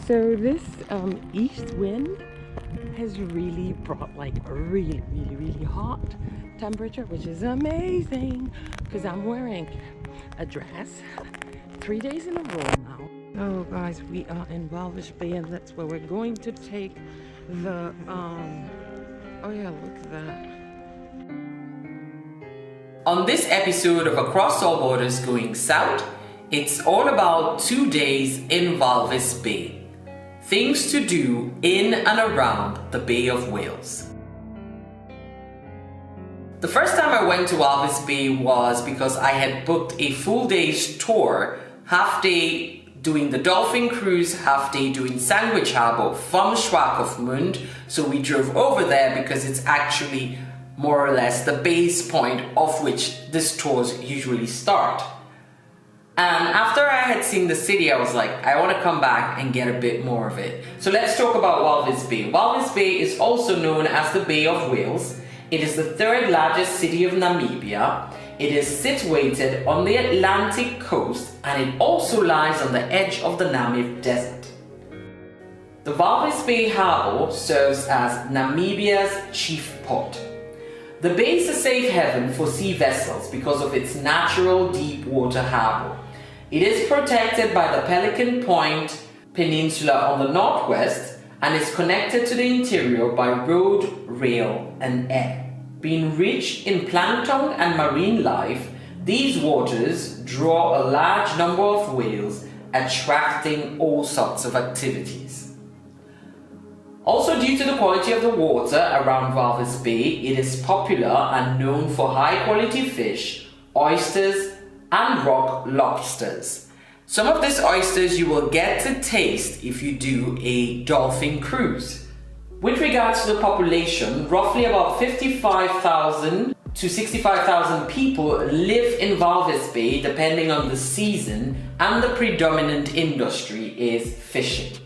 So this east wind has really brought like a really hot temperature, which is amazing because I'm wearing a dress 3 days in a row now. Oh guys, we are in Walvis Bay and that's where we're going to take the oh yeah, look at that. On this episode of Across All Borders Going South, it's all about 2 days in Walvis Bay. Things to do in and around the Bay of Whales. The first time I went to Walvis Bay was because I had booked a full day's tour, half day doing the Dolphin cruise, half day doing Sandwich Harbour from Schwakopmund. So we drove over there because it's actually more or less the base point of which these tours usually start. And after I had seen the city, I was like, I want to come back and get a bit more of it. So let's talk about Walvis Bay. Walvis Bay is also known as the Bay of Whales. It is the third largest city of Namibia. It is situated on the Atlantic coast and it also lies on the edge of the Namib Desert. The Walvis Bay Harbour serves as Namibia's chief port. The bay is a safe haven for sea vessels because of its natural deep water harbour. It is protected by the Pelican Point Peninsula on the northwest and is connected to the interior by road, rail and air. Being rich in plankton and marine life, these waters draw a large number of whales, attracting all sorts of activities. Also, due to the quality of the water around Walvis Bay, it is popular and known for high-quality fish, oysters, and rock lobsters. Some of these oysters you will get to taste if you do a dolphin cruise. With regards to the population, roughly about 55,000 to 65,000 people live in Walvis Bay depending on the season, and the predominant industry is fishing.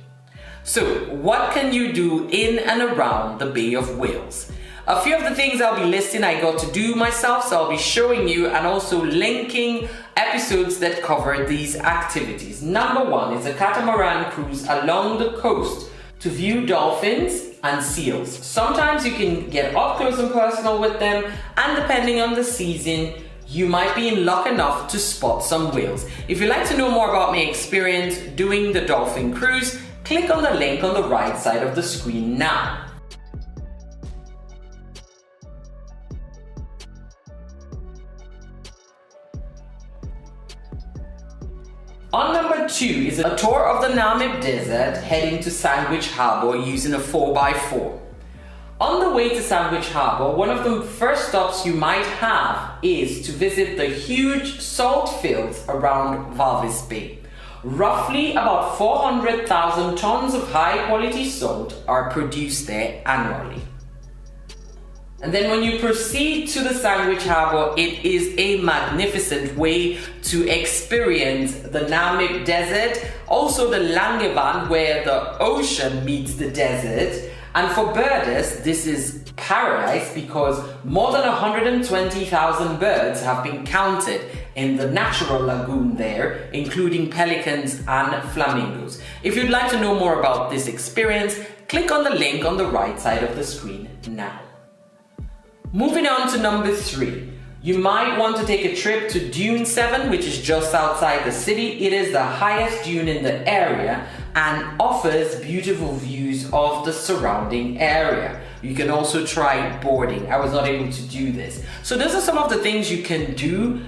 So, what can you do in and around the Bay of Whales? A few of the things I'll be listing I got to do myself, so I'll be showing you and also linking episodes that cover these activities. Number one is a catamaran cruise along the coast to view dolphins and seals. Sometimes you can get up close and personal with them, and depending on the season, you might be in luck enough to spot some whales. If you'd like to know more about my experience doing the dolphin cruise, click on the link on the right side of the screen now. On number 2 is a tour of the Namib Desert heading to Sandwich Harbour using a 4x4. On the way to Sandwich Harbour, one of the first stops you might have is to visit the huge salt fields around Walvis Bay. Roughly about 400,000 tons of high-quality salt are produced there annually. And then when you proceed to the Sandwich Harbour, it is a magnificent way to experience the Namib Desert, also the Langevan where the ocean meets the desert. And for birders, this is paradise because more than 120,000 birds have been counted in the natural lagoon there, including pelicans and flamingos. If you'd like to know more about this experience, click on the link on the right side of the screen now. Moving on to number 3. You might want to take a trip to Dune 7, which is just outside the city. It is the highest dune in the area and offers beautiful views of the surrounding area. You can also try boarding. I was not able to do this. So those are some of the things you can do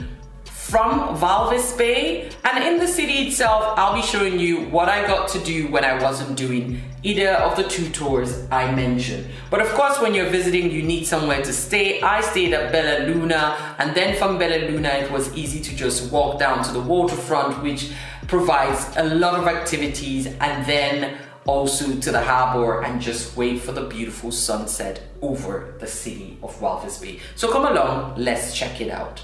from Walvis Bay, and in the city itself I'll be showing you what I got to do when I wasn't doing either of the 2 tours I mentioned. But of course when you're visiting you need somewhere to stay. I stayed at Bella Luna, and then from Bella Luna it was easy to just walk down to the Waterfront, which provides a lot of activities, and then also to the harbour and just wait for the beautiful sunset over the city of Walvis Bay. So come along, let's check it out.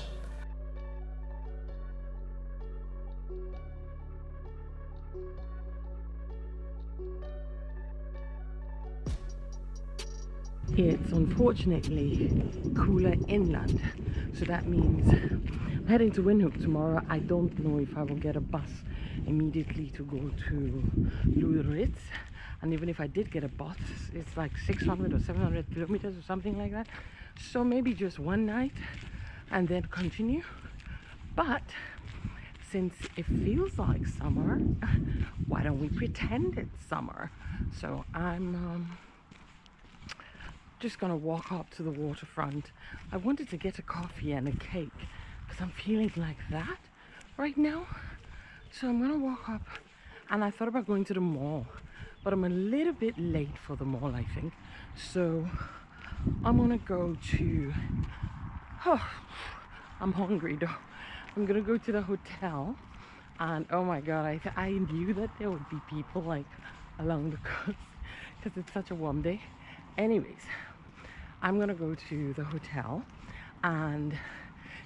It's unfortunately cooler inland, so that means I'm heading to Windhoek tomorrow. I don't know if I will get a bus immediately to go to Ritz. And even if I did get a bus, it's like 600 or 700 kilometers or something like that. So maybe just one night and then continue. But since it feels like summer, why don't we pretend it's summer? So I'm just gonna walk up to the waterfront. I wanted to get a coffee and a cake because I'm feeling like that right now. So I'm gonna walk up, and I thought about going to the mall, but I'm a little bit late for the mall, I think. So I'm gonna go to, I'm hungry though. I'm gonna go to the hotel, and oh my god, I knew that there would be people like along the coast because it's such a warm day. Anyways, I'm gonna go to the hotel and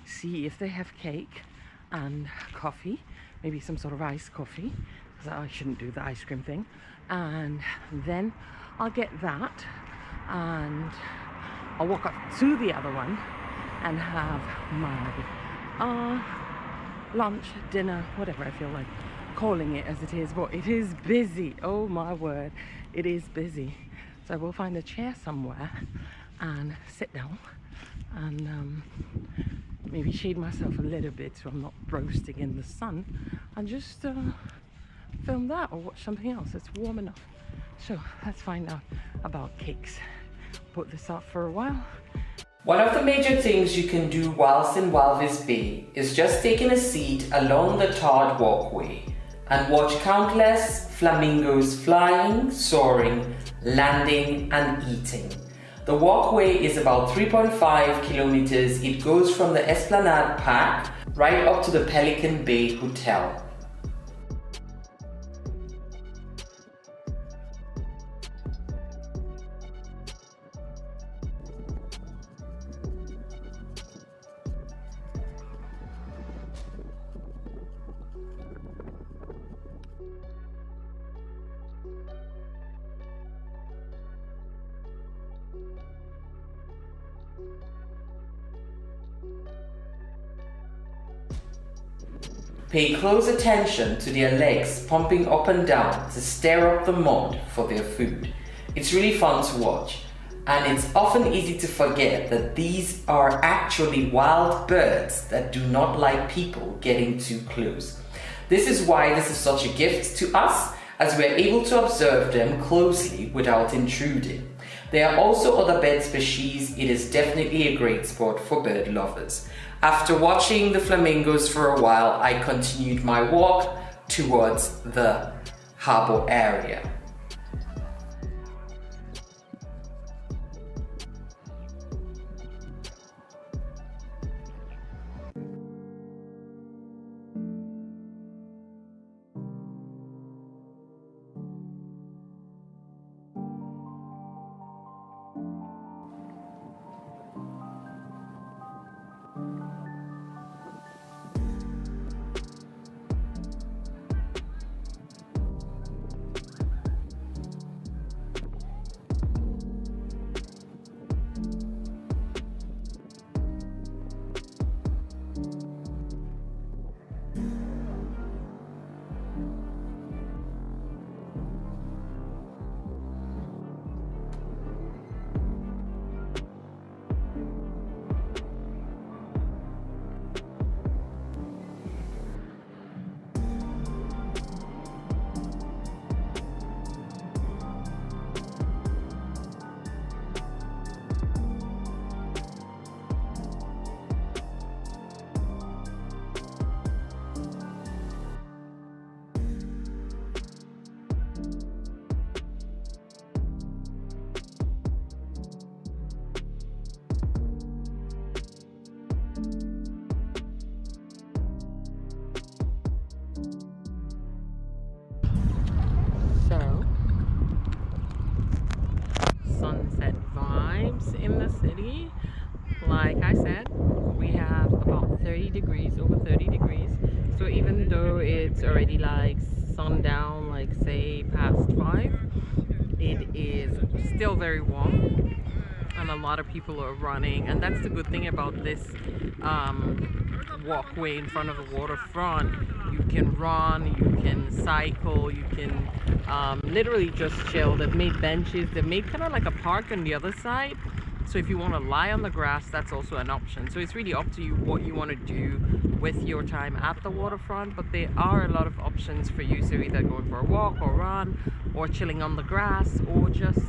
see if they have cake and coffee, maybe some sort of iced coffee, because I shouldn't do the ice cream thing. And then I'll get that, and I'll walk up to the other one and have my lunch, dinner, whatever I feel like calling it as it is. But it is busy, oh my word, it is busy. So I will find a chair somewhere and sit down and maybe shade myself a little bit so I'm not roasting in the sun, and just film that or watch something else. It's warm enough. So let's find out about cakes. Put this up for a while. One of the major things you can do whilst in Walvis Bay is just taking a seat along the tarred walkway and watch countless flamingos flying, soaring, landing and eating. The walkway is about 3.5 kilometers. It goes from the Esplanade Park right up to the Pelican Bay Hotel. Pay close attention to their legs pumping up and down to stir up the mud for their food. It's really fun to watch, and it's often easy to forget that these are actually wild birds that do not like people getting too close. This is why this is such a gift to us, as we're able to observe them closely without intruding. There are also other bird species. It is definitely a great spot for bird lovers. After watching the flamingos for a while, I continued my walk towards the harbour area. In the city, like I said, we have about 30 degrees, over 30 degrees. So even though it's already like sundown, like say past 5, it is still very warm, and a lot of people are running. And that's the good thing about this walkway in front of the waterfront. You can run, you can cycle, you can literally just chill. They've made benches, they've made kind of like a park on the other side. So if you want to lie on the grass, that's also an option. So it's really up to you what you want to do with your time at the waterfront, but there are a lot of options for you. So either going for a walk or run, or chilling on the grass, or just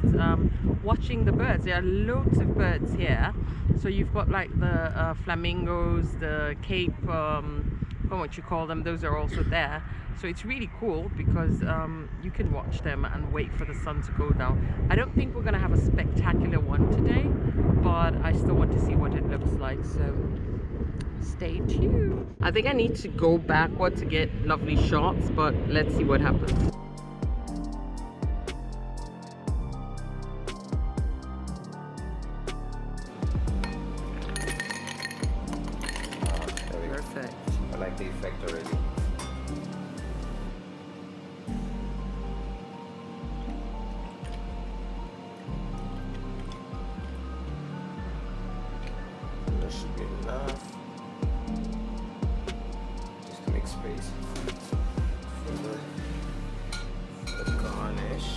watching the birds. There are loads of birds here. So you've got like the flamingos, the Cape, what you call them, those are also there. So it's really cool because you can watch them and wait for the sun to go down. I don't think we're gonna have a spectacular one today, but I still want to see what it looks like, so stay tuned. I think I need to go backward to get lovely shots, but let's see what happens. Perfect. I like the effect already. That should be enough. Just to make space for the garnish.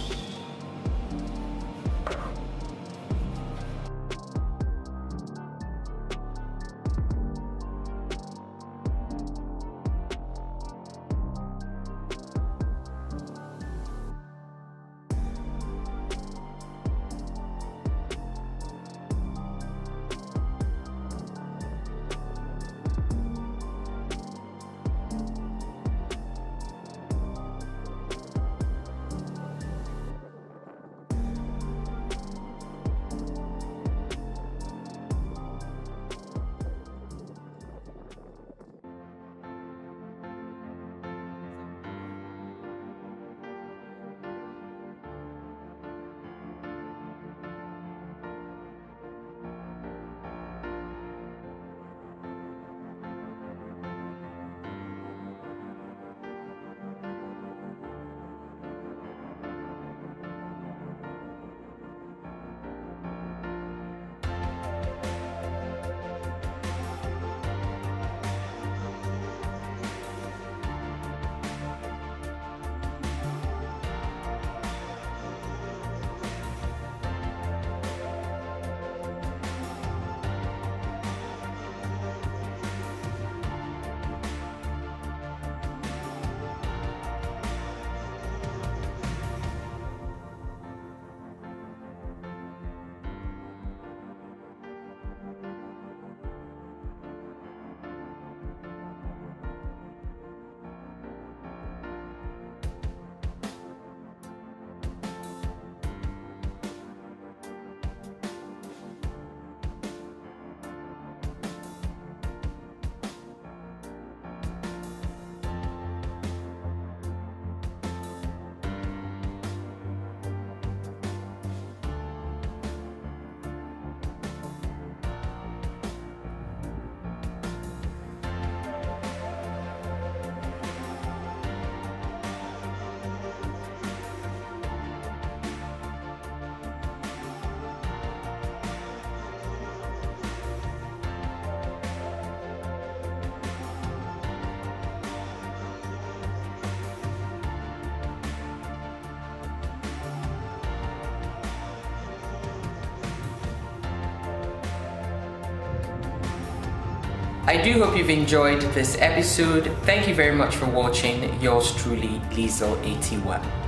I do hope you've enjoyed this episode. Thank you very much for watching. Yours truly, Liesl81.